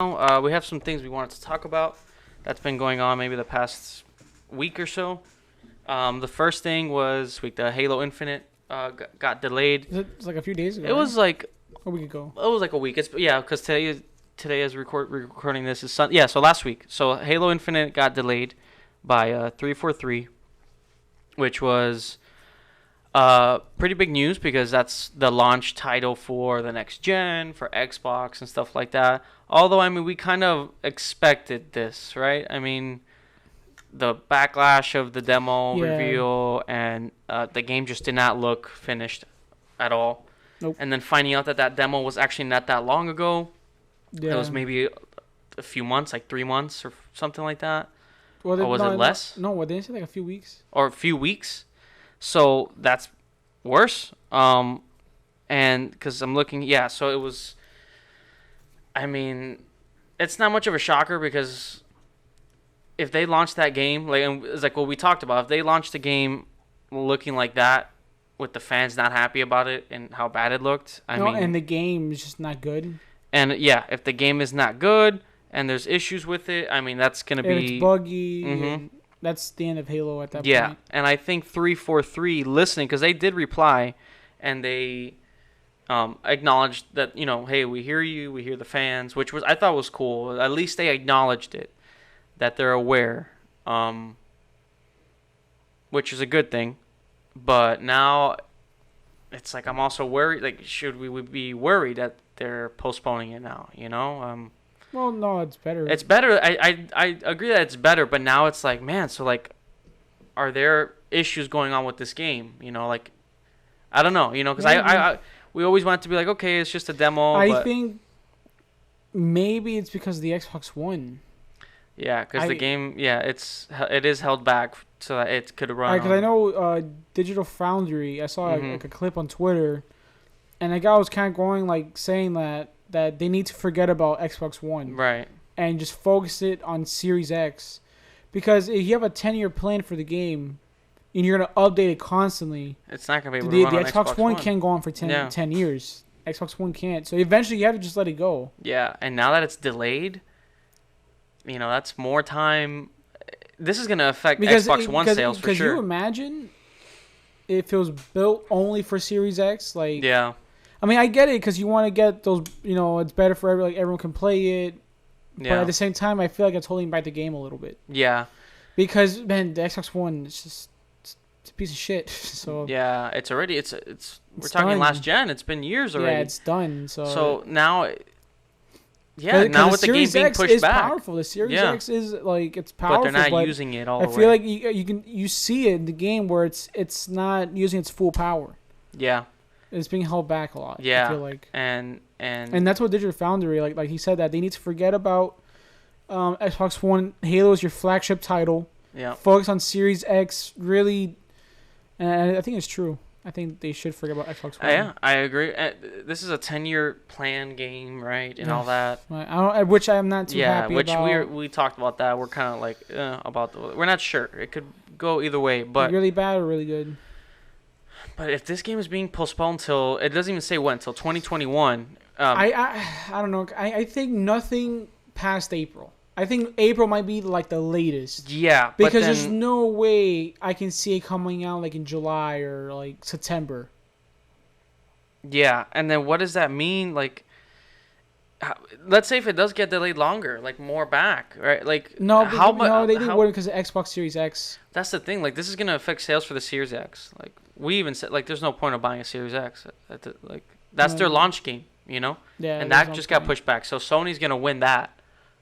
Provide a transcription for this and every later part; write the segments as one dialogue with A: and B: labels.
A: We have some things we wanted to talk about that's been going on maybe the past week or so. The first thing was the Halo Infinite got delayed.
B: It's like a few days ago.
A: It was like
B: a week ago.
A: It was like a week. It's because today is recording this is Sun. Yeah, so last week. So Halo Infinite got delayed by 343, which was pretty big news because that's the launch title for the next gen for Xbox and stuff like that. Although I mean we kind of expected this, right? I mean the backlash of the demo reveal and the game just did not look finished at all.
B: Nope.
A: And then finding out that demo was actually not that long ago.
B: Yeah.
A: It was maybe a few months, like 3 mons or something like that.
B: Well,
A: or was it less?
B: No, what, didn't they say like a few weeks?
A: Or a few weeks. So that's worse. And because I'm looking, so it was, I mean, it's not much of a shocker because if they launched that game, it's like what we talked about, if they launched the game looking like that, with the fans not happy about it and how bad it looked,
B: and the game is just not good.
A: And if the game is not good and there's issues with it, I mean that's gonna be
B: it's buggy.
A: Mm-hmm.
B: That's the end of Halo at that point.
A: Yeah, and I think 343 listening because they did reply, and they acknowledged that hey, we hear you, we hear the fans, which I thought was cool. At least they acknowledged it, that they're aware, which is a good thing. But now it's like I'm also worried. Like, should we be worried that they're postponing it now?
B: Well, no, it's better.
A: It's better. I agree that it's better. But now it's like, man. So like, are there issues going on with this game? I don't know. Because we always want it to be like, okay, it's just a demo.
B: I think maybe it's because of the Xbox One.
A: Yeah, because the game, it is held back so that it could run.
B: Because I know Digital Foundry, I saw like a clip on Twitter, and a guy was kind of going saying that they need to forget about Xbox One,
A: right,
B: and just focus it on Series X, because if you have a 10-year plan for the game, and you're gonna update it constantly,
A: it's not gonna be able to run on
B: Xbox One can't go on for 10 years. Xbox One can't, so eventually you have to just let it go.
A: Yeah, and now that it's delayed. That's more time. This is going to affect Xbox One sales for sure.
B: Because you imagine if it was built only for Series X,
A: Yeah.
B: I mean, I get it because you want to get those. It's better for everyone can play it. Yeah. But at the same time, I feel like it's holding back the game a little bit.
A: Yeah.
B: Because man, the Xbox One is just it's a piece of shit. So.
A: Yeah, it's already we're talking done. Last gen. It's been years already.
B: Yeah, it's done. So
A: now. Yeah, now with the game being pushed back.
B: The Series X is powerful. The Series X is it's powerful.
A: But they're not using it all the way.
B: I feel like you see it in the game where it's not using its full power.
A: Yeah.
B: It's being held back a lot.
A: Yeah.
B: I feel like.
A: And
B: that's what Digital Foundry like he said that they need to forget about Xbox One. Halo is your flagship title.
A: Yeah.
B: Focus on Series X really, and I think it's true. I think they should forget about Xbox One.
A: Yeah, I agree. This is a 10-year plan game, right, and all that.
B: Which I'm not too happy about.
A: Yeah, which we talked about that. We're kind of like we're not sure. It could go either way, but
B: really bad or really good.
A: But if this game is being postponed till it doesn't even say when, till 2021.
B: I don't know. I think nothing past April. I think April might be like the latest.
A: Yeah,
B: because there's no way I can see it coming out in July or September.
A: Yeah, and then what does that mean? Let's say if it does get delayed longer, more back, right?
B: No, they didn't work because of Xbox Series X.
A: That's the thing. This is gonna affect sales for the Series X. We even said there's no point of buying a Series X. That's their launch game, Yeah, and that just got pushed back. So Sony's gonna win that.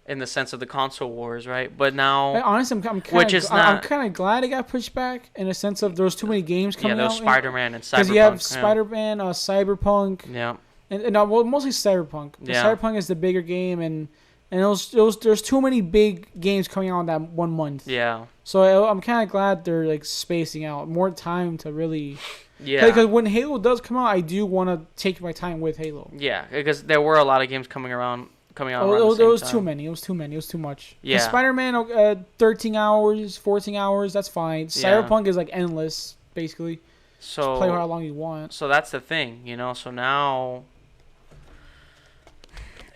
A: In the sense of the console wars, right? But now,
B: honestly, I'm kind of glad it got pushed back in a sense of there's too many games coming out.
A: Yeah, there's Spider-Man and Cyberpunk.
B: Because you have Spider-Man, Cyberpunk.
A: Yeah.
B: And mostly Cyberpunk. Yeah. Cyberpunk is the bigger game, and there's too many big games coming out in that 1 month.
A: Yeah.
B: So I'm kind of glad they're spacing out more time to really.
A: Yeah.
B: Because when Halo does come out, I do want to take my time with Halo.
A: Yeah, because there were a lot of games coming out.
B: It was too many. It was too much.
A: Yeah.
B: Spider-Man, 13 hours, 14 hours, that's fine. Cyberpunk is endless, basically.
A: So
B: just play how long you want.
A: So that's the thing, So now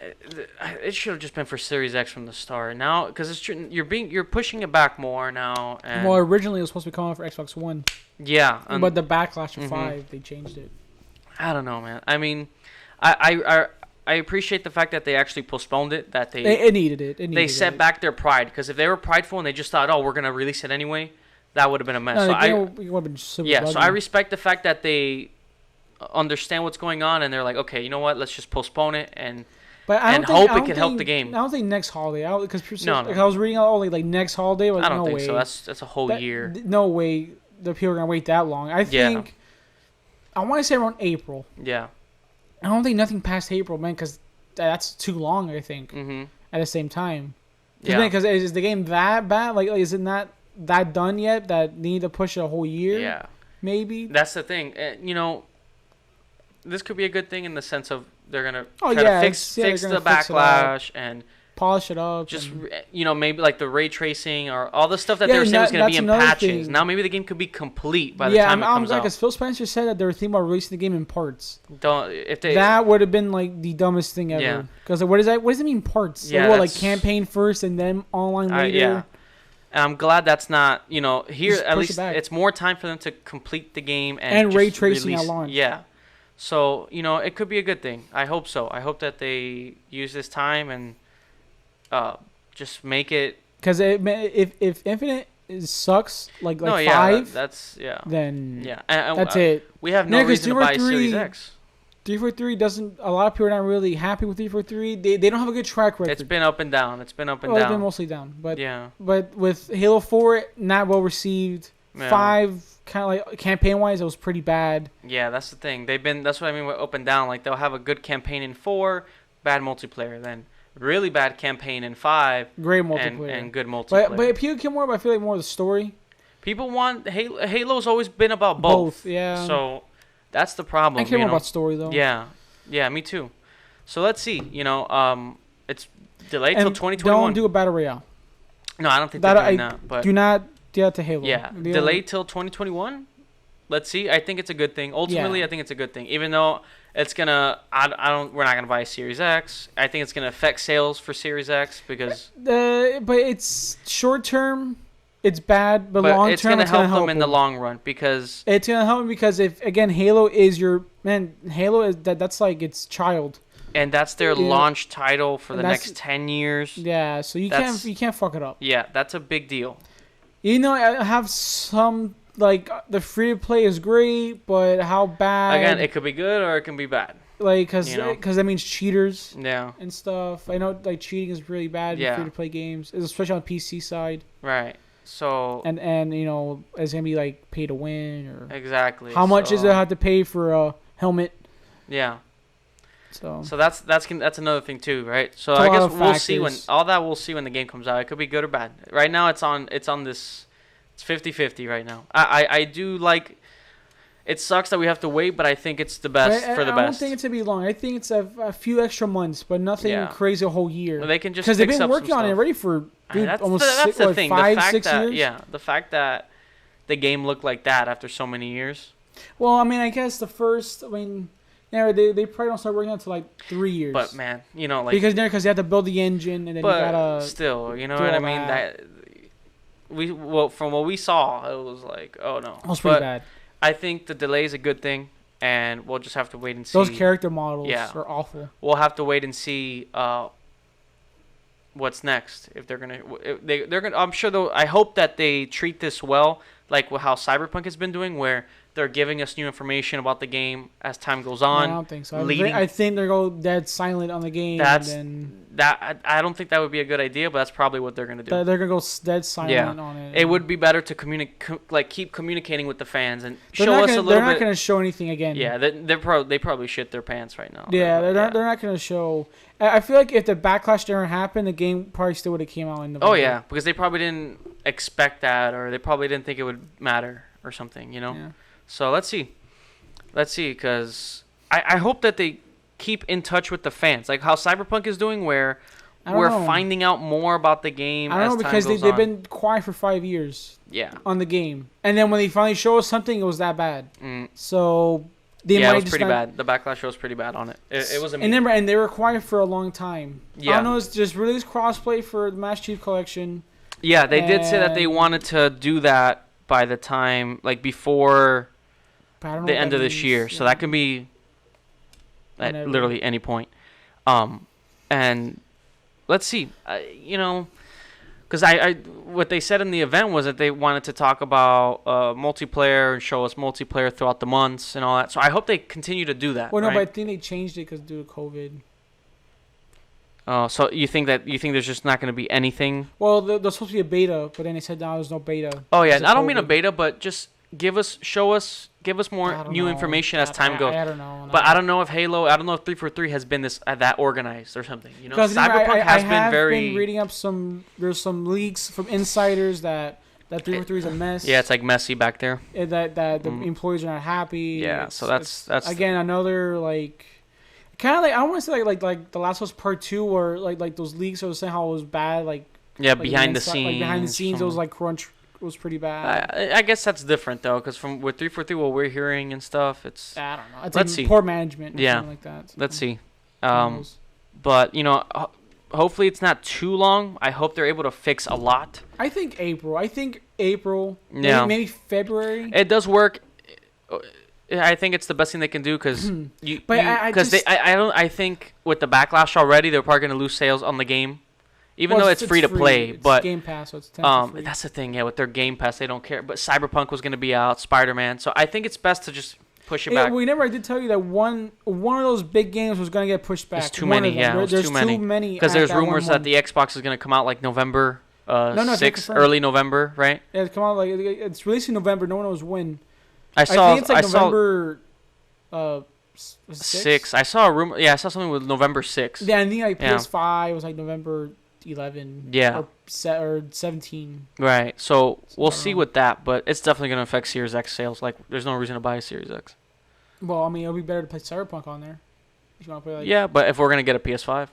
A: it should have just been for Series X from the start. Now, because you're pushing it back more now. And
B: well, originally it was supposed to be coming for Xbox One.
A: Yeah,
B: But the backlash of 5, they changed it.
A: I don't know, man. I mean, I appreciate the fact that they actually postponed it. That
B: it needed it.
A: They set back their pride, because if they were prideful and they just thought, oh, we're gonna release it anyway, that would have been a mess.
B: No,
A: So I respect the fact that they understand what's going on and they're like, okay, you know what? Let's just postpone it and hope it can help the game.
B: I don't think next holiday. Because
A: No.
B: I was reading like next holiday.
A: I don't
B: no
A: think
B: way.
A: so. That's a whole year.
B: No way. The people are gonna wait that long. I think. I want to say around April.
A: Yeah.
B: I don't think nothing past April, man, because that's too long. I think.
A: Mm-hmm.
B: At the same time.
A: Yeah.
B: Because is the game that bad? Like, is it not that done yet? That they need to push it a whole year?
A: Yeah.
B: Maybe.
A: That's the thing. This could be a good thing in the sense of they're gonna try to fix the backlash and
B: polish it up.
A: Just maybe like the ray tracing or all the stuff that they were saying was gonna be in patches. Now maybe the game could be complete by the time it comes out.
B: Because Phil Spencer said that they were thinking about releasing the game in parts.
A: That
B: would have been like the dumbest thing ever.
A: Yeah.
B: Because what does it mean parts?
A: Yeah,
B: like campaign first and then online later.
A: Yeah. And I'm glad that's not here.
B: Just
A: at least it's more time for them to complete the game
B: and ray tracing at launch.
A: Yeah. So, it could be a good thing. I hope so. I hope that they use this time and just make it.
B: Because if Infinite sucks, like 5, then that's it.
A: We have no reason to buy Series X.
B: 343 doesn't. A lot of people are not really happy with 343. They don't have a good track record.
A: It's been up and down. It's been
B: mostly down. But
A: yeah.
B: But with Halo 4, not well received. Yeah. 5, kind of like campaign wise, it was pretty bad.
A: Yeah, that's the thing. That's what I mean with up and down. Like they'll have a good campaign in 4, bad multiplayer, then really bad campaign in 5,
B: great multiplayer
A: and good multiplayer.
B: But people care more. I feel like more of the story.
A: People want Halo's always been about both.
B: Yeah.
A: So that's the problem.
B: I care more about story though.
A: Yeah, me too. So let's see. It's delayed till 2021.
B: Don't do a battle royale.
A: No, I don't think they're doing that. But
B: do not do that to Halo.
A: Yeah, delayed till 2021. Let's see. I think it's a good thing. Ultimately, I think it's a good thing. Even though it's gonna, we're not gonna buy a Series X. I think it's gonna affect sales for Series X because.
B: But it's short term. It's bad, but long term
A: it's gonna help them in the long run because
B: it's gonna help them because if again Halo is your man, Halo is that's like its child,
A: and that's their launch title for the next 10 years.
B: Yeah, so you can't fuck it up.
A: Yeah, that's a big deal.
B: I have some like the free to play is great, but how bad?
A: Again, it could be good or it can be bad.
B: Like because that means cheaters.
A: Yeah.
B: And stuff. I know like cheating is really bad in free to play games, especially on PC side.
A: Right. So
B: and it's gonna be like pay to win or
A: exactly.
B: How much is it have to pay for a helmet?
A: Yeah.
B: So
A: that's another thing too, right? So I guess we'll see we'll see when the game comes out. It could be good or bad. Right now it's on this. It's 50-50 right now. I do like. It sucks that we have to wait, but I think it's the best for the best.
B: I don't think it's gonna be long. I think it's a few extra months, but nothing crazy a whole year.
A: Well, they can just
B: because they've been working on it already for almost 5-6 years.
A: Yeah, the fact that the game looked like that after so many years.
B: Well, I mean, I guess the first. I mean, they probably don't start working on until like 3 years.
A: But man, like
B: because they have to build the engine and then you gotta.
A: Still, you know what I mean? That from what we saw, it was like, oh no,
B: it was pretty bad.
A: I think the delay is a good thing, and we'll just have to wait and see.
B: Those character models are awful.
A: We'll have to wait and see what's next. If they're gonna, I'm sure. I hope that they treat this well, like how Cyberpunk has been doing, where they're giving us new information about the game as time goes on.
B: No, I don't think so. I think they're going dead silent on the game.
A: I don't think that would be a good idea, but that's probably what they're going to do.
B: They're going to go dead silent on it.
A: It would be better to keep communicating with the fans and show us a little bit.
B: They're not going to show anything again.
A: Yeah, they probably shit their pants right now.
B: Yeah, they're not going to show. I feel like if the backlash didn't happen, the game probably still would have came out in November.
A: Oh yeah, because they probably didn't expect that, or they probably didn't think it would matter or something. Yeah. So let's see, because I hope that they keep in touch with the fans, like how Cyberpunk is doing, where we're finding out more about the game.
B: I don't know because they've been quiet for 5 years.
A: Yeah.
B: On the game, and then when they finally show us something, it was that bad. So
A: Yeah, it was pretty bad. The backlash was pretty bad on it. It was amazing.
B: And they were quiet for a long time.
A: Yeah.
B: I don't know, it's just released crossplay for the Master Chief Collection.
A: Yeah, they did say that they wanted to do that by the time, like, before the end of this year. Yeah. So that can be at literally any point. And let's see. Because what they said in the event was that they wanted to talk about multiplayer and show us multiplayer throughout the months and all that. So I hope they continue to do that.
B: Well, no,
A: right?
B: but I think they changed it because due to COVID.
A: So you think there's just not going to be anything?
B: Well, there's supposed to be a beta, but then they said no, there's no beta.
A: Oh yeah, I don't mean a beta, but just give us more new information as time goes.
B: I don't know.
A: But I don't know if 343 has been that organized or something. You know, Cyberpunk has been very.
B: Been reading up there's some leaks from insiders that 343 is a mess.
A: Yeah, it's like messy back there.
B: That the employees are not happy.
A: Yeah, so that's
B: again another like. Kind of like I want to say like The Last of Us Part 2 or like those leaks or saying how it was bad
A: behind the scenes.
B: Like behind the scenes it was like crunch was pretty bad.
A: I guess that's different though, because from with 343 what we're hearing and stuff, it's
B: I don't know. It's
A: let's see.
B: Poor management. Or something like that. So
A: let's see. But hopefully it's not too long. I hope they're able to fix a lot.
B: I think April. Yeah. Maybe February.
A: It does work. I think it's the best thing they can do because I think with the backlash already they're probably going to lose sales on the game, even though it's free to play.
B: It's
A: but
B: Game Pass, so it's free.
A: That's the thing. Yeah, with their Game Pass, they don't care. But Cyberpunk was going to be out, Spider-Man, so I think it's best to just push it back.
B: I did tell you that one of those big games was going to get pushed back.
A: It's too many. Yeah, there's too many. Because there's rumors that the Xbox is going to come out like November 6th, early November, right?
B: Yeah, it's come out it's released in November. No one knows when.
A: I think
B: it's like November
A: 6. I saw a rumor. Yeah, I saw something with November 6.
B: Yeah, I think like PS5 was like November 11.
A: Yeah.
B: Or 17.
A: Right. So we'll see with that, but it's definitely going to affect Series X sales. Like, there's no reason to buy a Series X.
B: Well, I mean, it'll be better to play Cyberpunk on there. If you want to play
A: yeah, but if we're going to get a PS5.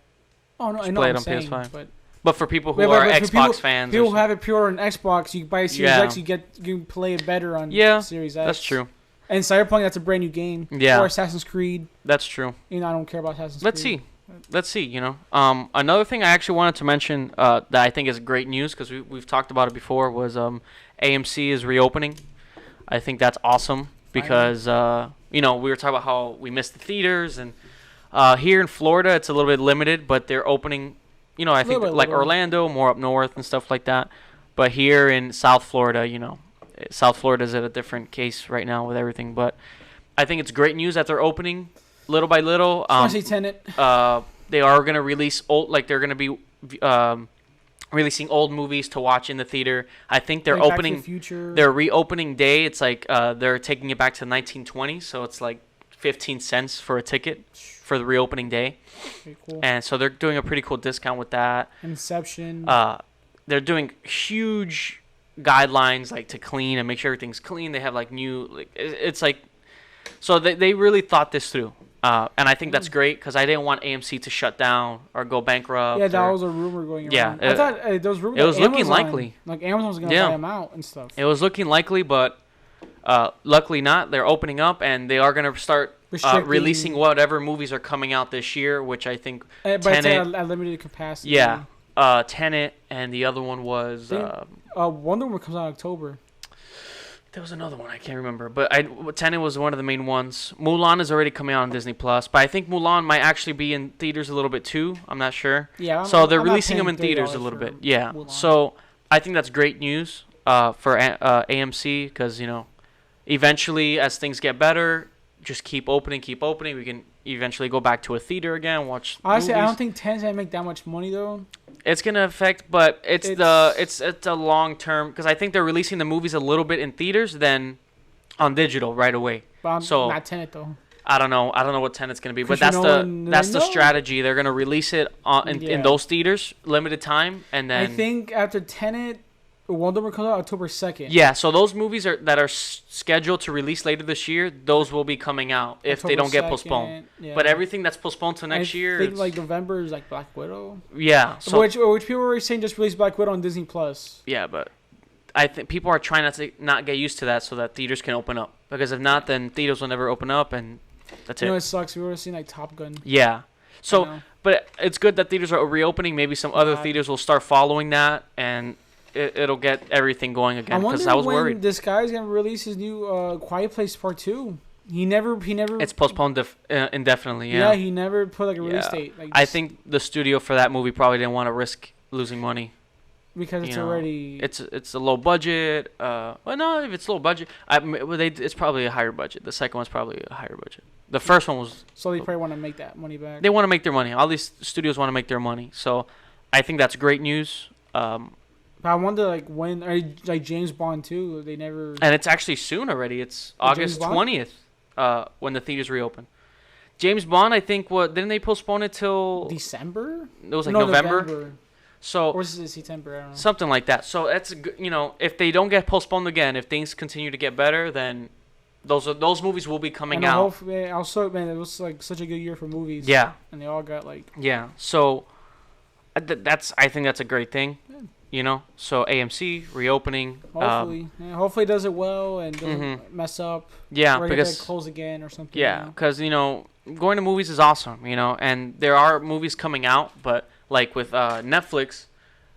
B: Oh, no, I know
A: play
B: it
A: on
B: saying,
A: PS5. But for people who are Xbox fans,
B: people who have it pure on Xbox, you buy a Series X, you can play it better on Series X.
A: That's true.
B: And Cyberpunk, that's a brand new game.
A: Yeah.
B: Or Assassin's Creed.
A: That's true.
B: I don't care about Assassin's Creed.
A: Let's see. Another thing I actually wanted to mention that I think is great news because we've talked about it before was AMC is reopening. I think that's awesome because we were talking about how we missed the theaters and here in Florida it's a little bit limited, but they're opening. I think like Orlando, more up north and stuff like that. But here in South Florida, South Florida's at a different case right now with everything. But I think it's great news that they're opening little by little.
B: Especially Tenet.
A: They are going to release they're going to be releasing old movies to watch in the theater. I think they're opening their reopening day. It's like they're taking it back to 1920, so it's like 15 cents for a ticket for the reopening day.
B: Pretty cool.
A: And so they're doing a pretty cool discount with that.
B: Inception.
A: They're doing huge guidelines like to clean and make sure everything's clean. They have like new it's like so they really thought this through. And I think that's great because I didn't want AMC to shut down or go bankrupt.
B: Yeah, that was a rumor going around.
A: Yeah,
B: I thought those rumors.
A: It was looking likely.
B: Like Amazon was going to buy them out and stuff.
A: It was looking likely, but luckily not. They're opening up and they are going to start releasing whatever movies are coming out this year, which I think
B: but Tenet at limited capacity.
A: Yeah, Tenet and the other one was
B: Wonder Woman comes out in October.
A: There was another one I can't remember, but Tenet was one of the main ones. Mulan is already coming out on Disney Plus, but I think Mulan might actually be in theaters a little bit too. I'm not sure.
B: Yeah.
A: So they're releasing them in theaters a little bit. Yeah. Mulan. So I think that's great news for AMC because eventually as things get better, just keep opening. We can eventually go back to a theater again, watch.
B: Honestly,
A: movies.
B: I don't think Tenet's gonna make that much money though.
A: It's gonna affect, but it's a long term because I think they're releasing the movies a little bit in theaters then on digital right away.
B: But
A: so
B: not Tenet though.
A: I don't know what Tenet's gonna be, but that's the strategy. They're gonna release it in those theaters, limited time, and then
B: I think after Tenet, Wonder Woman comes out October 2nd.
A: Yeah, so those movies that are scheduled to release later this year, those will be coming out if they don't get postponed. Yeah. But everything that's postponed to next year,
B: I think like November is like Black Widow.
A: Yeah, so
B: which people were saying just release Black Widow on Disney Plus.
A: Yeah, but I think people are trying not to get used to that so that theaters can open up. Because if not, then theaters will never open up, and that's
B: You know,
A: it.
B: it sucks. We would have seen like Top Gun.
A: Yeah. So,
B: know.
A: but it's good that theaters are reopening. Maybe some other
B: God.
A: theaters will start following that, and it'll get everything going
B: I
A: again.
B: wonder
A: Because I was
B: when
A: worried.
B: this guy's gonna release his new Quiet Place Part 2. He never.
A: It's postponed indefinitely.
B: Yeah,
A: Yeah.
B: he never put like a release
A: Yeah.
B: date. Like,
A: I think the studio for that movie probably didn't want to risk losing money.
B: because it's
A: you know,
B: already.
A: It's a low budget. Well, no, if it's low budget, it's probably a higher budget. The second one's probably a higher budget. The first one was.
B: So they probably want to make that money back.
A: They want to make their money. All these studios want to make their money. So, I think that's great news.
B: But I wonder like when like James Bond too. They never.
A: And it's actually soon already. It's August 20th when the theaters reopen. James Bond, I think, didn't they postpone it till
B: December?
A: It was like
B: No,
A: November. So
B: or is it September? I don't know.
A: something like that. So that's if they don't get postponed again, if things continue to get better, then those movies will be coming
B: And
A: out.
B: hopefully, also, man, it was like such a good year for movies.
A: Yeah.
B: And they all got like.
A: Yeah. So I think that's a great thing.
B: Yeah.
A: So AMC reopening.
B: Hopefully it does it well and doesn't
A: Mhm.
B: mess up.
A: Yeah,
B: Or
A: because
B: get close again or something.
A: yeah, because going to movies is awesome, and there are movies coming out, but like with Netflix,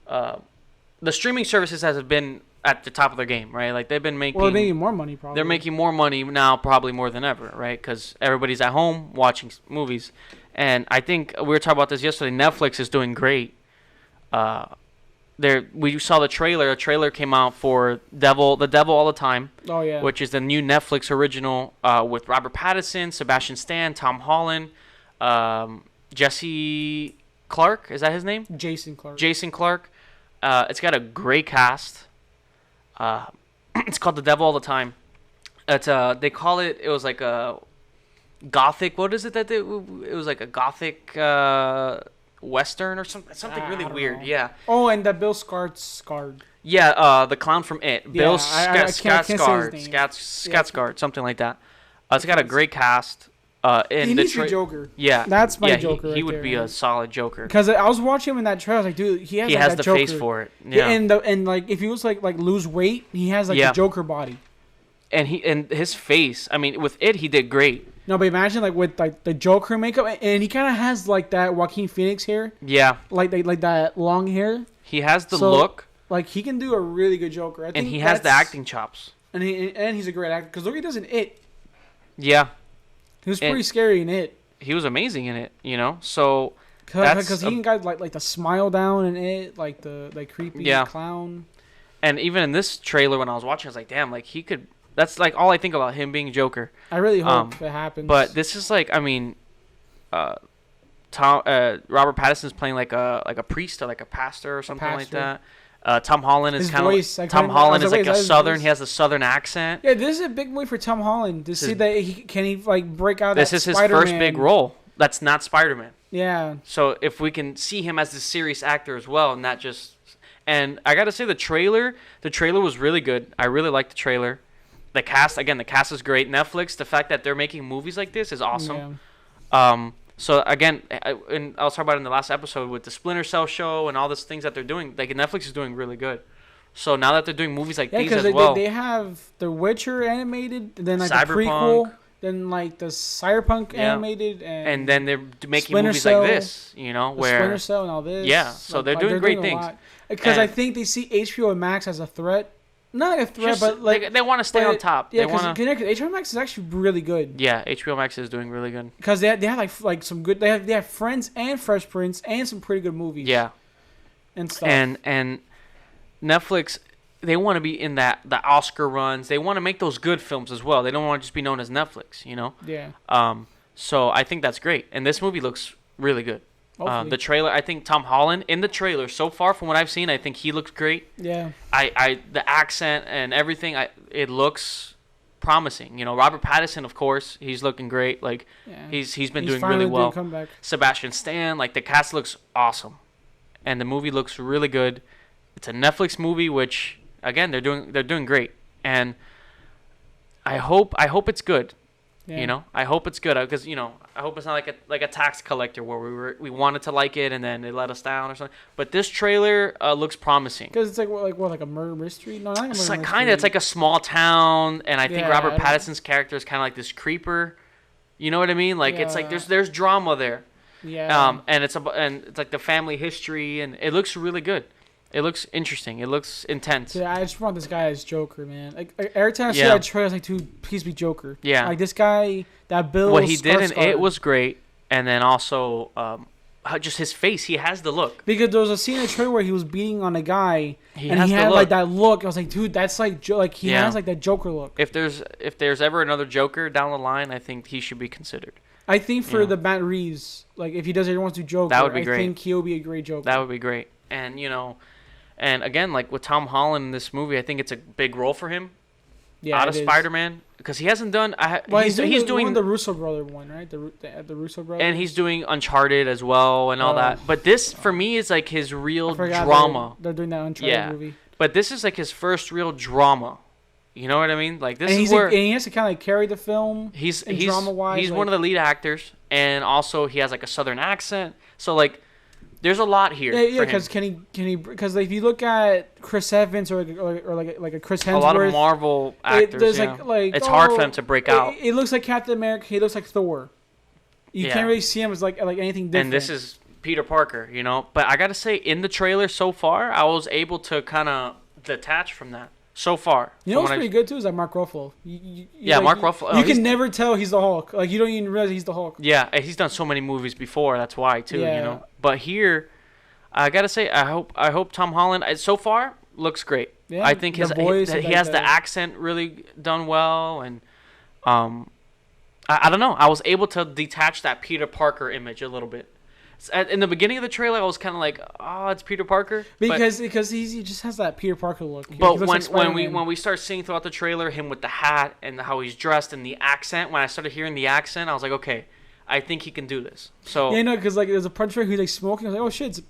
A: the streaming services has been at the top of their game, right? Like they've been making.
B: Well, they're making more money probably.
A: They're making more money now, probably more than ever, right? Because everybody's at home watching movies, and I think we were talking about this yesterday. Netflix is doing great. We saw the trailer. A trailer came out for The Devil All the Time.
B: Oh yeah.
A: Which is the new Netflix original with Robert Pattinson, Sebastian Stan, Tom Holland, Jesse Clark. Is that his name?
B: Jason Clark.
A: Jason Clark. It's got a great cast. It's called The Devil All the Time. They call it. It was like a gothic. What is it that it was like a gothic western or something really weird.
B: know.
A: Yeah.
B: Oh, and that Bill Skarsgård.
A: Yeah, the clown from It. Bill
B: I can't say his
A: Skarsgård.
B: name.
A: Skarsgård, something like that. It's got a great cast.
B: He needs to be Joker.
A: Yeah.
B: That's my
A: yeah,
B: Joker.
A: He
B: right
A: would
B: there,
A: be
B: man.
A: a solid Joker.
B: Because I was watching him in that trailer. I was like, dude, he has.
A: He
B: like,
A: has
B: that
A: the
B: Joker.
A: face for it. Yeah.
B: And like if he was like lose weight, he has like
A: Yeah.
B: the Joker body.
A: And his face. I mean, with It, he did great.
B: No, but imagine like with like the Joker makeup, and he kind of has like that Joaquin Phoenix hair,
A: Yeah.
B: like that long hair.
A: He has the
B: So,
A: look,
B: Like he can do a really good Joker. I think
A: and he has the
B: that's-
A: acting chops.
B: and he's a great actor. Because look, he does in It.
A: Yeah.
B: He was
A: And-
B: pretty scary in It.
A: He was amazing in it. So That's
B: Because he even got like the smile down in It, like the creepy
A: Yeah.
B: clown.
A: and even in this trailer when I was watching, I was like, damn, like he could. That's like all I think about him being Joker.
B: I really hope it happens.
A: But this is like, I mean, Robert Pattinson's playing like a priest or like a pastor or something like
B: pastor.
A: that. Tom Holland is
B: His
A: kind
B: voice, I
A: of Tom
B: couldn't- I
A: Holland
B: was
A: is
B: like,
A: like
B: wait,
A: a
B: is that his
A: southern.
B: voice?
A: He has a southern accent.
B: yeah, this is a big movie for Tom Holland to see that can he like break out.
A: This
B: that
A: is his
B: Spider-Man.
A: first big role. That's not Spider-Man.
B: Yeah,
A: So if we can see him as this serious actor as well, and not just, and I gotta say the trailer was really good. I really liked the trailer. The cast is great. Netflix, the fact that they're making movies like this is awesome.
B: Yeah.
A: So again, and I was talking about it in the last episode with the Splinter Cell show and all these things that they're doing. Like Netflix is doing really good. So now that they're doing movies like
B: Yeah,
A: these
B: because
A: as well,
B: they have The Witcher animated, and then like the
A: Cyberpunk.
B: prequel, then like the Cyberpunk
A: Yeah.
B: animated,
A: and then they're making
B: Splinter
A: movies
B: Cell,
A: like this,
B: the
A: where
B: Splinter Cell and all this.
A: Yeah, so they're doing great things.
B: Because I
A: And-
B: think they see HBO Max as a threat. Not like a threat,
A: just,
B: but like
A: they want to stay on
B: but-
A: top.
B: Yeah,
A: they want to.
B: because HBO Max is actually really good.
A: Yeah, HBO Max is doing really good.
B: Because they have like some good. They have Friends and Fresh Prince and some pretty good movies.
A: Yeah,
B: and stuff.
A: and Netflix, they want to be in the Oscar runs. They want to make those good films as well. They don't want to just be known as Netflix,
B: Yeah.
A: So I think that's great, and this movie looks really good.
B: Hopefully.
A: The trailer, I think Tom Holland in the trailer so far from what I've seen, I think he looks great.
B: Yeah.
A: The accent and everything, it looks promising. Robert Pattinson, of course, he's looking great. Like
B: Yeah.
A: he's been doing
B: finally
A: really
B: doing a
A: well.
B: comeback.
A: Sebastian Stan, like the cast looks awesome, and the movie looks really good. It's a Netflix movie, which again they're doing great, and I hope it's good.
B: Yeah.
A: I hope it's good because I hope it's not like a tax collector where we wanted to like it and then it let us down or something. But this trailer looks promising.
B: Because it's like a murder mystery? No, not a murder mystery.
A: It's kind of. It's like a small town, and I think Robert
B: I
A: Pattinson's character is kind of like this creeper. You know what I mean? Like it's like there's drama there.
B: Yeah.
A: And it's like the family history, and it looks really good. It looks interesting. It looks intense.
B: Yeah, I just want this guy as Joker, man. Like every time I see that trailer, I was like, dude, please be Joker.
A: Yeah.
B: Like this guy, that Bill.
A: What he did in it was great, and then also just his face. He has the look.
B: Because there was a scene in the trailer where he was beating on a guy,
A: he
B: had like that look. I was like, dude, that's like he has like that Joker look.
A: If there's ever another Joker down the line, I think he should be considered.
B: I think for the Matt Reeves, like if he does everyone to Joker,
A: that would be great.
B: I think he'll be a great Joker.
A: That would be great, and And again, like with Tom Holland in this movie, I think it's a big role for him. Yeah, out of Spider-Man, because he hasn't done. He's doing
B: the Russo brother one, right? The Russo brother.
A: And he's doing Uncharted as well and all that. But this, for me, is like his real drama.
B: They're doing that Uncharted movie.
A: But this is like his first real drama. You know what I mean? Like this
B: and
A: is where
B: and he has to kind of like carry the film.
A: He's
B: drama-wise.
A: He's one of the lead actors, and also he has like a southern accent. So like. There's a lot here.
B: Yeah, because can he? Because like, if you look at Chris Evans or like a Chris Hemsworth,
A: a lot of Marvel actors, it's hard for them to break out.
B: It looks like Captain America. He looks like Thor. You can't really see him as like anything different.
A: And this is Peter Parker, But I gotta say, in the trailer so far, I was able to kind of detach from that. So far,
B: what's pretty good too is like Mark Ruffalo.
A: Mark Ruffalo.
B: You can never tell he's the Hulk. Like you don't even realize he's the Hulk.
A: Yeah, he's done so many movies before. That's why too. But here, I gotta say, I hope Tom Holland so far looks great.
B: Yeah,
A: I think he has the accent really done well, and I don't know. I was able to detach that Peter Parker image a little bit. In the beginning of the trailer, I was kind of like, "Oh, it's Peter Parker,"
B: because he just has that Peter Parker look.
A: But when we start seeing throughout the trailer him with the hat and how he's dressed and the accent, when I started hearing the accent, I was like, "Okay, I think he can do this." So
B: because like there's a punch where he's like smoking. I was like, "Oh shit,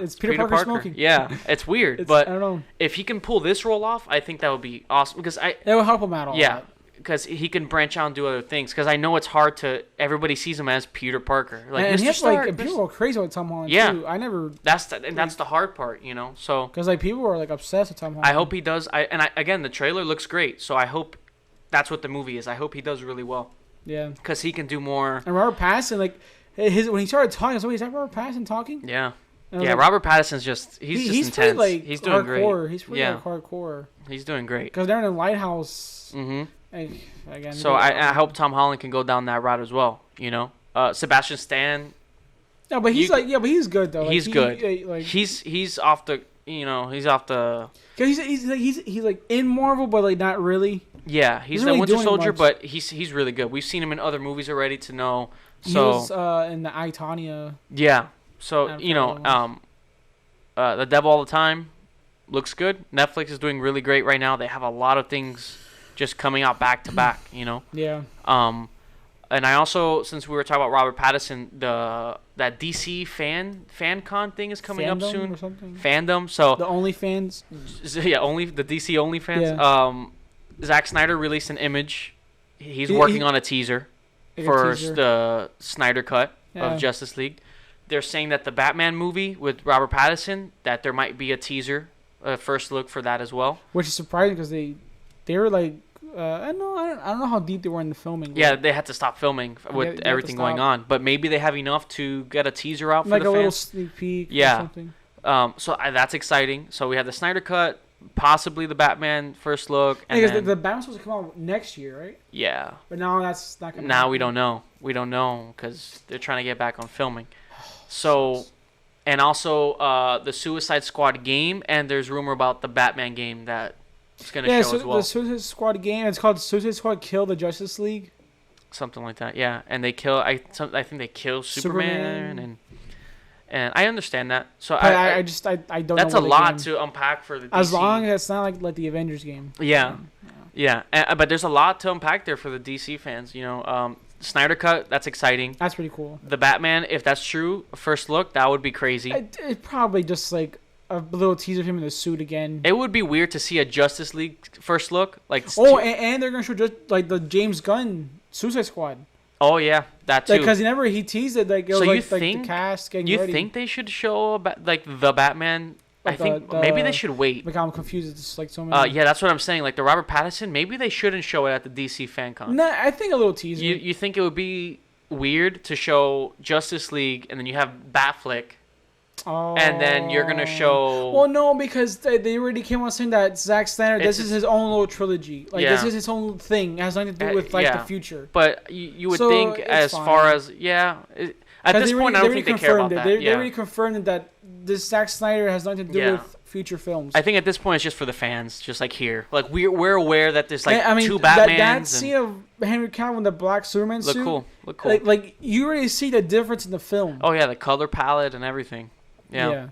B: it's Peter Parker smoking."
A: Yeah, it's weird, but
B: I don't know.
A: If he can pull this role off, I think that would be awesome because
B: it will help him out a lot.
A: Yeah. Because he can branch out and do other things. Because I know it's hard to. Everybody sees him as Peter Parker. Like
B: and
A: Mr. Stark.
B: Like people go crazy with Tom Holland too. I never.
A: That's the hard part, So
B: because like people are like obsessed with Tom Holland.
A: I hope he does. Again, the trailer looks great. So I hope that's what the movie is. I hope he does really well.
B: Yeah.
A: Because he can do more.
B: And Robert Pattinson, like when he started talking, I was like, "Is that Robert Pattinson talking?"
A: Yeah. Yeah, Robert Pattinson's just he's intense.
B: Pretty, like,
A: he's doing
B: hardcore.
A: great.
B: He's pretty hardcore.
A: He's doing great.
B: Because they're in a lighthouse.
A: Mm-hmm.
B: Again,
A: so I hope Tom Holland can go down that route as well. Sebastian Stan.
B: No, but he's he's good though.
A: He's good. He's off the. He's off the.
B: He's like in Marvel, but like not really.
A: Yeah, he's the Winter Soldier, but he's really good. We've seen him in other movies already to know. So
B: he was in the I, Tonya.
A: Yeah. So The Devil All the Time looks good. Netflix is doing really great right now. They have a lot of things just coming out back to back,
B: Yeah.
A: And I also, since we were talking about Robert Pattinson, that DC FanCon thing is coming up soon.
B: Or something?
A: Fandom. So
B: the OnlyFans.
A: Yeah, only the DC OnlyFans. Yeah. Zack Snyder released an image. He's working on a teaser for the Snyder Cut of Justice League. They're saying that the Batman movie with Robert Pattinson, that there might be a teaser, a first look for that as well.
B: Which is surprising because they were like, I don't know how deep they were in the filming.
A: Yeah, they had to stop filming with everything going on. But maybe they have enough to get a teaser out for the fans.
B: Like a little sneak peek or something.
A: So that's exciting. So we had the Snyder Cut, possibly the Batman first look.
B: And because the Batman's supposed to come out next year, right?
A: Yeah.
B: But now that's not going to
A: Now we don't know. We don't know because they're trying to get back on filming. So, and also the Suicide Squad game, and there's rumor about the Batman game that it's going to show as well.
B: The Suicide Squad game, it's called Suicide Squad Kill the Justice League.
A: Something like that, yeah. And they kill, I think they kill Superman. And I understand that. So
B: I don't know.
A: That's a lot to unpack for the DC.
B: As long as it's not like the Avengers game.
A: Yeah. But there's a lot to unpack there for the DC fans, Snyder Cut, that's exciting.
B: That's pretty cool.
A: The Batman, if that's true, first look, that would be crazy.
B: It probably just like a little teaser of him in the suit again.
A: It would be weird to see a Justice League first look.
B: And they're going to show just like the James Gunn Suicide Squad.
A: Oh yeah, that too.
B: Because he teased it like it was like the cast getting ready.
A: You think they should show like the Batman? I think maybe they should wait.
B: Like I'm confused. It's like so many.
A: Yeah, that's what I'm saying. Like the Robert Pattinson, maybe they shouldn't show it at the DC FanCon.
B: Nah, I think a little teaser.
A: You think it would be weird to show Justice League and then you have Batflick, and then you're gonna show?
B: Well, no, because they already came out saying that Zack Snyder, this is his own little trilogy. Like this is his own thing. It has nothing to do with like the future.
A: But you would think as fine. Far as at this point, I don't think they care about that.
B: They already confirmed that this Zack Snyder has nothing to do with future films.
A: I think at this point it's just for the fans, just like here. Like we're aware that there's like two Batmans.
B: That scene of Henry Cavill in the black Superman suit
A: look cool.
B: Like you already see the difference in the film.
A: Oh yeah, the color palette and everything. Yeah.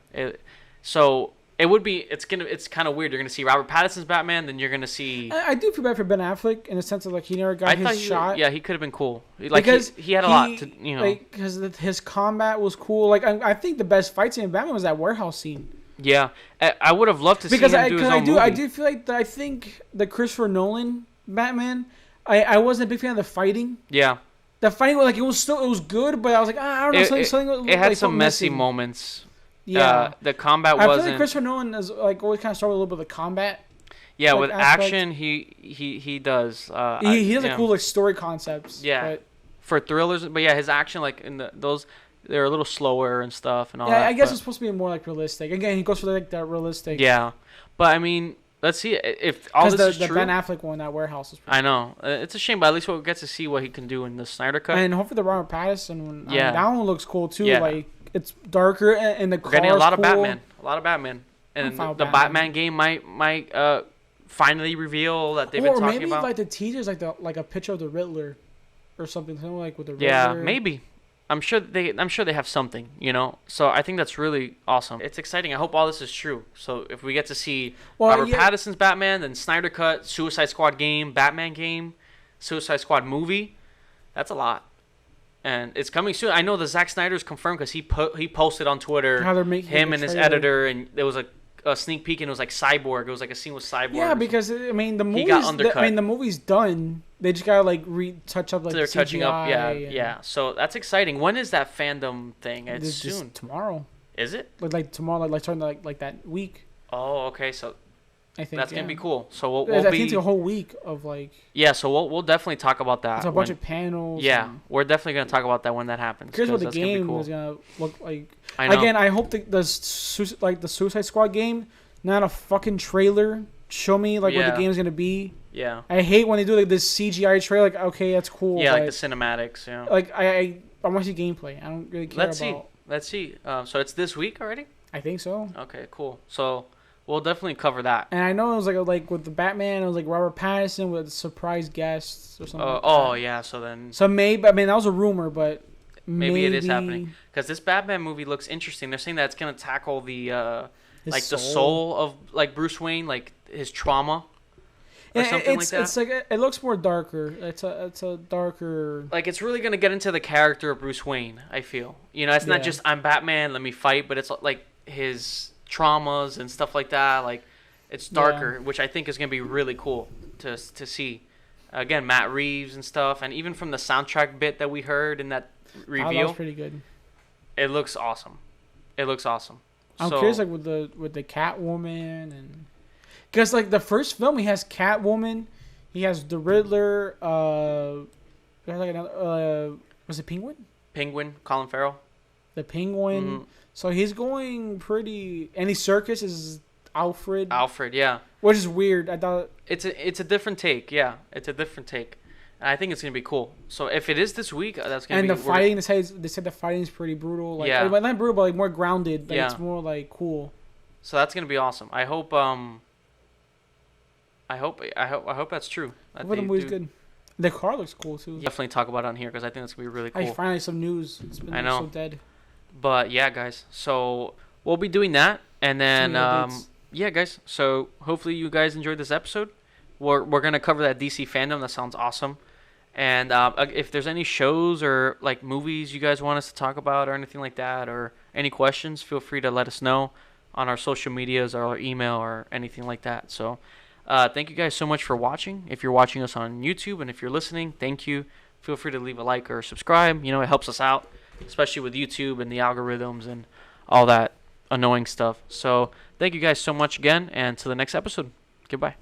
A: So it would be. It's kind of weird. You're gonna see Robert Pattinson's Batman, then you're gonna see.
B: I do feel bad for Ben Affleck in the sense of like he never got his shot.
A: Yeah, he could have been cool. Like because he had a lot to
B: Like because his combat was cool. Like I think the best fight scene in Batman was that warehouse scene.
A: Yeah, I would have loved to see him do his own movie.
B: I do feel like I think the Christopher Nolan Batman. I wasn't a big fan of the fighting.
A: Yeah.
B: The fighting it was good, but I was like I don't know something.
A: It had some messy moments.
B: Yeah,
A: the combat wasn't.
B: I feel like Christopher Nolan is like always kind of struggle a little bit with the combat.
A: Yeah, with action, he does.
B: He has cool story concepts.
A: Yeah, for thrillers, but yeah, his action in those they're a little slower and stuff and all. Yeah,
B: I guess it's supposed to be more realistic. Again, he goes for that realistic.
A: Yeah, but I mean, let's see if all this is true.
B: The Ben Affleck one, that warehouse is.
A: I know it's a shame, but at least we'll get to see what he can do in the Snyder Cut.
B: And hopefully the Robert Pattinson one. Yeah, that one looks cool too. Yeah. Like. It's darker and the car. We're getting a lot of Batman. And the Batman game might finally reveal that they've been talking about. Or maybe like the teasers, like a picture of the Riddler, or something like with the Riddler.
A: Yeah, maybe. I'm sure they have something, So I think that's really awesome. It's exciting. I hope all this is true. So if we get to see Robert Pattinson's Batman, then Snyder Cut, Suicide Squad game, Batman game, Suicide Squad movie, that's a lot. And it's coming soon. I know the Zack Snyder's confirmed because he posted on Twitter him and his editor, and there was a sneak peek, and it was like Cyborg. It was like a scene with Cyborg.
B: Yeah, because the movie's done. They just gotta retouch up
A: they're
B: CGI
A: touching up. Yeah. So that's exciting. When is that fandom thing? It's soon.
B: Tomorrow.
A: Is it?
B: Like tomorrow, like starting like that week.
A: Oh, okay. So
B: I think
A: that's gonna be cool. So we'll
B: I think it's a whole week of like.
A: Yeah, so we'll definitely talk about that.
B: It's a bunch of panels.
A: Yeah, we're definitely gonna talk about that when that happens.
B: Here's what the game is gonna look like. I know. Again, I hope the Suicide Squad game, not a fucking trailer. Show me what the game's gonna be.
A: Yeah.
B: I hate when they do this CGI trailer. Like, okay, that's cool.
A: Yeah, like the cinematics. Yeah.
B: Like I want to see gameplay. I don't really care about.
A: Let's see. So it's this week already?
B: I think so.
A: Okay, cool. So. We'll definitely cover that.
B: And I know it was like with the Batman, it was like Robert Pattinson with surprise guests or something.
A: Yeah. So
B: maybe that was a rumor, but maybe
A: it is happening because this Batman movie looks interesting. They're saying that it's gonna tackle the the soul of like Bruce Wayne, like his trauma. Or something like that.
B: It's like it looks more darker. It's a darker.
A: Like it's really gonna get into the character of Bruce Wayne. I feel it's not just I'm Batman, let me fight, but it's like his traumas and stuff like that. Like it's darker, which I think is gonna be really cool to see. Again, Matt Reeves and stuff, and even from the soundtrack bit that we heard in that reveal,
B: that was pretty good.
A: It looks awesome.
B: I'm curious, like with the Catwoman, and because like the first film, he has Catwoman, he has the Riddler. There's like another. Was it Penguin?
A: Penguin, Colin Farrell.
B: The Penguin. Mm-hmm. So he's going pretty. Andy Serkis is Alfred.
A: Alfred, yeah.
B: Which is weird. I thought
A: it's a different take. Yeah, it's a different take, and I think it's gonna be cool. So if it is this week, that's gonna be.
B: And the fighting, they said the fighting is pretty brutal. Like, not brutal, but like more grounded. Like, it's more like cool.
A: So that's gonna be awesome. I hope. I hope that's true.
B: The movie's good. The car looks cool too.
A: Definitely talk about it on here because I think that's gonna be really cool.
B: Finally some news. It's been so dead.
A: But yeah, guys. So we'll be doing that, and then guys. So hopefully you guys enjoyed this episode. We're gonna cover that DC Fandome. That sounds awesome. And if there's any shows or like movies you guys want us to talk about or anything like that, or any questions, feel free to let us know on our social medias or our email or anything like that. So thank you guys so much for watching. If you're watching us on YouTube and if you're listening, thank you. feel free to leave a like or subscribe. It helps us out, especially with YouTube and the algorithms and all that annoying stuff. So thank you guys so much again, and to the next episode. Goodbye.